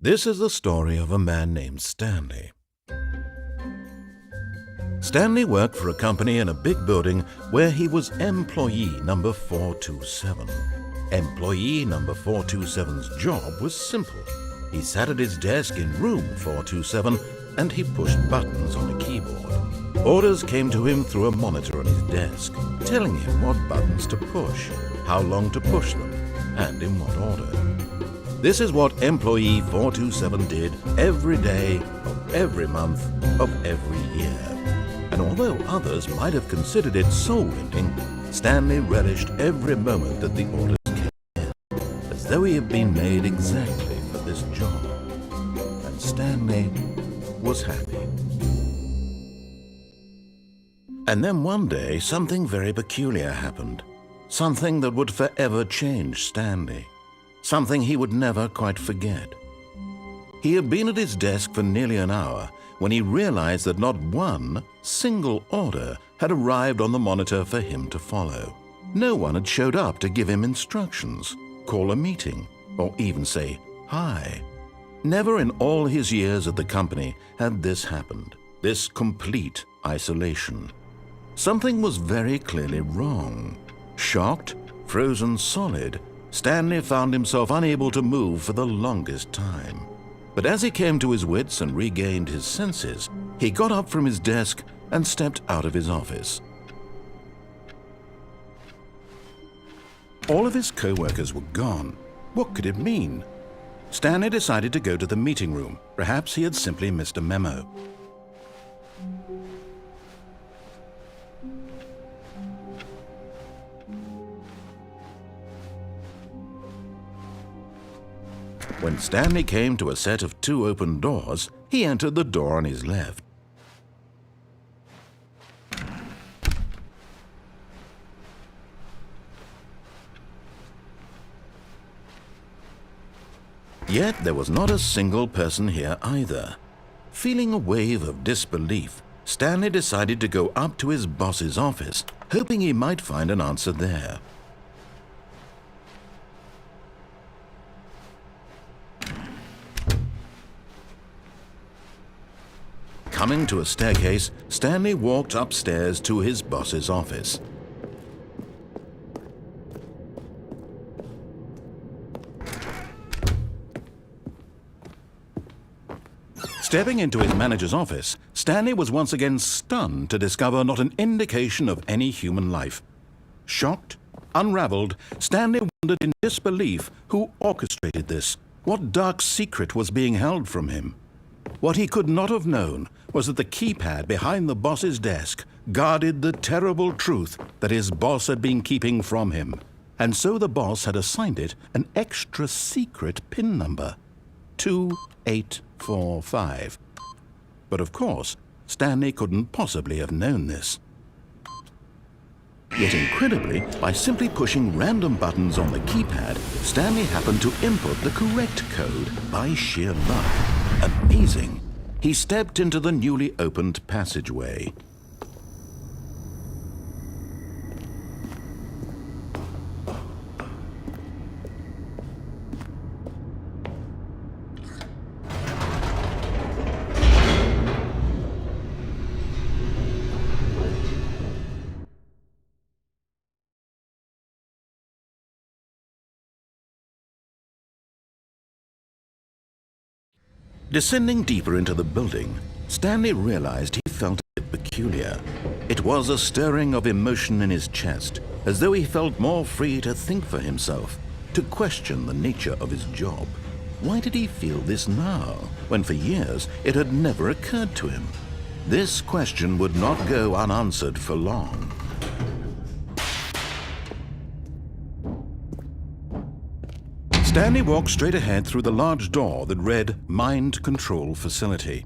This is the story of a man named Stanley. Stanley worked for a company in a big building where he was employee number 427. Employee number 427's job was simple. He sat at his desk in room 427 and he pushed buttons on a keyboard. Orders came to him through a monitor on his desk, telling him what buttons to push, how long to push them, and in what order. This is what employee 427 did every day of every month of every year. And although others might have considered it soul-rending, Stanley relished every moment that the orders came in, as though he had been made exactly for this job. And Stanley was happy. And then one day, something very peculiar happened. Something that would forever change Stanley. Something he would never quite forget. He had been at his desk for nearly an hour when he realized that not one single order had arrived on the monitor for him to follow. No one had showed up to give him instructions, call a meeting, or even say hi. Never in all his years at the company had this happened, this complete isolation. Something was very clearly wrong. Shocked, frozen solid, Stanley found himself unable to move for the longest time. But as he came to his wits and regained his senses, he got up from his desk and stepped out of his office. All of his co-workers were gone. What could it mean? Stanley decided to go to the meeting room. Perhaps he had simply missed a memo. When Stanley came to a set of 2 open doors, he entered the door on his left. Yet there was not a single person here either. Feeling a wave of disbelief, Stanley decided to go up to his boss's office, hoping he might find an answer there. Coming to a staircase, Stanley walked upstairs to his boss's office. Stepping into his manager's office, Stanley was once again stunned to discover not an indication of any human life. Shocked, unraveled, Stanley wondered in disbelief who orchestrated this, what dark secret was being held from him. What he could not have known was that the keypad behind the boss's desk guarded the terrible truth that his boss had been keeping from him, and so the boss had assigned it an extra secret PIN number, 2845. But of course, Stanley couldn't possibly have known this. Yet incredibly, by simply pushing random buttons on the keypad, Stanley happened to input the correct code by sheer luck. Amazing! He stepped into the newly opened passageway. Descending deeper into the building, Stanley realized he felt a bit peculiar. It was a stirring of emotion in his chest, as though he felt more free to think for himself, to question the nature of his job. Why did he feel this now, when for years it had never occurred to him? This question would not go unanswered for long. Stanley walked straight ahead through the large door that read Mind Control Facility.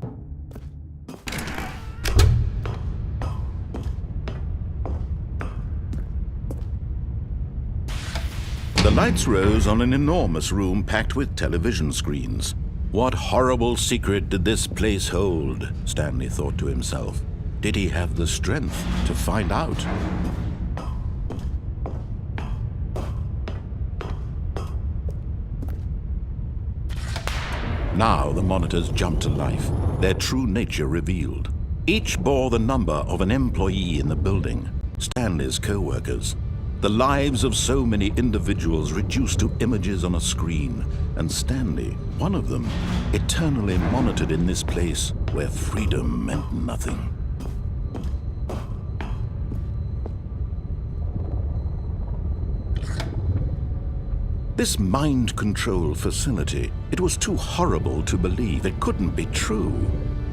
The lights rose on an enormous room packed with television screens. What horrible secret did this place hold? Stanley thought to himself. Did he have the strength to find out? Now the monitors jumped to life, their true nature revealed. Each bore the number of an employee in the building, Stanley's co-workers. The lives of so many individuals reduced to images on a screen, and Stanley, one of them, eternally monitored in this place where freedom meant nothing. This mind control facility, it was too horrible to believe. It couldn't be true.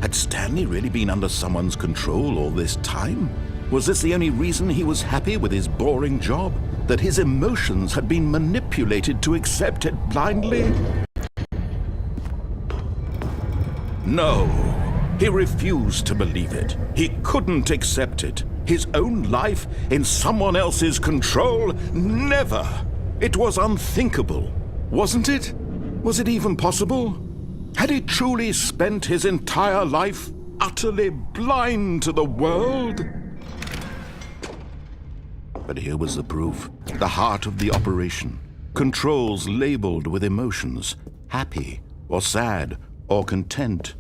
Had Stanley really been under someone's control all this time? Was this the only reason he was happy with his boring job? That his emotions had been manipulated to accept it blindly? No, he refused to believe it. He couldn't accept it. His own life in someone else's control? Never! It was unthinkable, wasn't it? Was it even possible? Had he truly spent his entire life utterly blind to the world? But here was the proof, the heart of the operation. Controls labeled with emotions, happy or sad or content.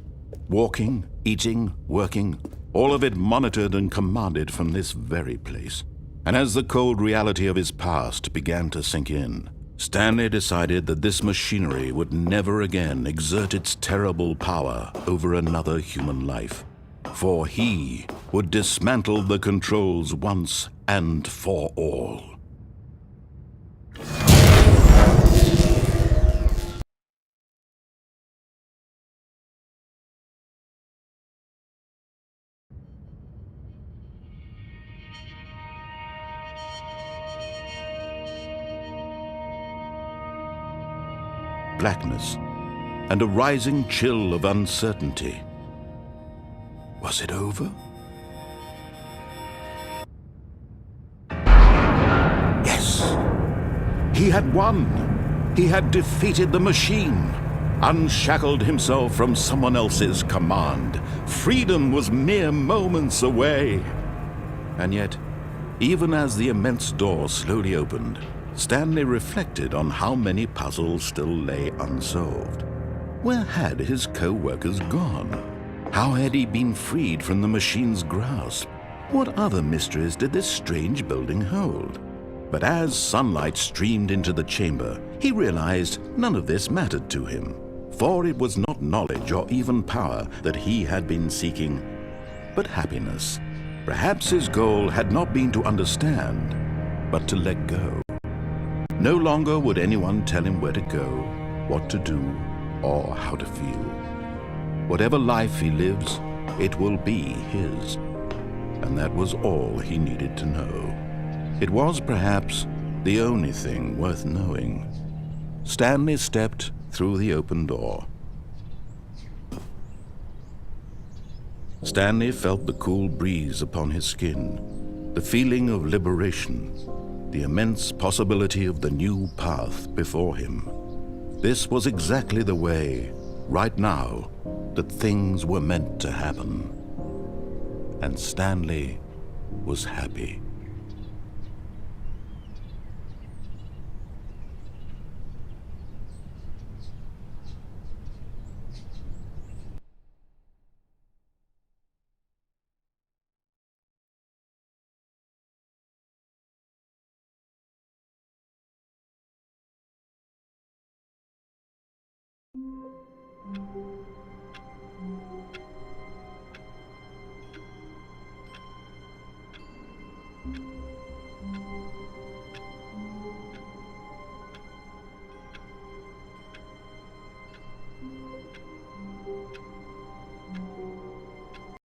Walking, eating, working, all of it monitored and commanded from this very place. And as the cold reality of his past began to sink in, Stanley decided that this machinery would never again exert its terrible power over another human life. For he would dismantle the controls once and for all. Blackness and a rising chill of uncertainty. Was it over? Yes! He had won! He had defeated the machine, unshackled himself from someone else's command. Freedom was mere moments away. And yet, even as the immense door slowly opened, Stanley reflected on how many puzzles still lay unsolved. Where had his co-workers gone? How had he been freed from the machine's grasp? What other mysteries did this strange building hold? But as sunlight streamed into the chamber, he realized none of this mattered to him, for it was not knowledge or even power that he had been seeking, but happiness. Perhaps his goal had not been to understand, but to let go. No longer would anyone tell him where to go, what to do, or how to feel. Whatever life he lives, it will be his. And that was all he needed to know. It was perhaps the only thing worth knowing. Stanley stepped through the open door. Stanley felt the cool breeze upon his skin, the feeling of liberation, the immense possibility of the new path before him. This was exactly the way, right now, that things were meant to happen. And Stanley was happy.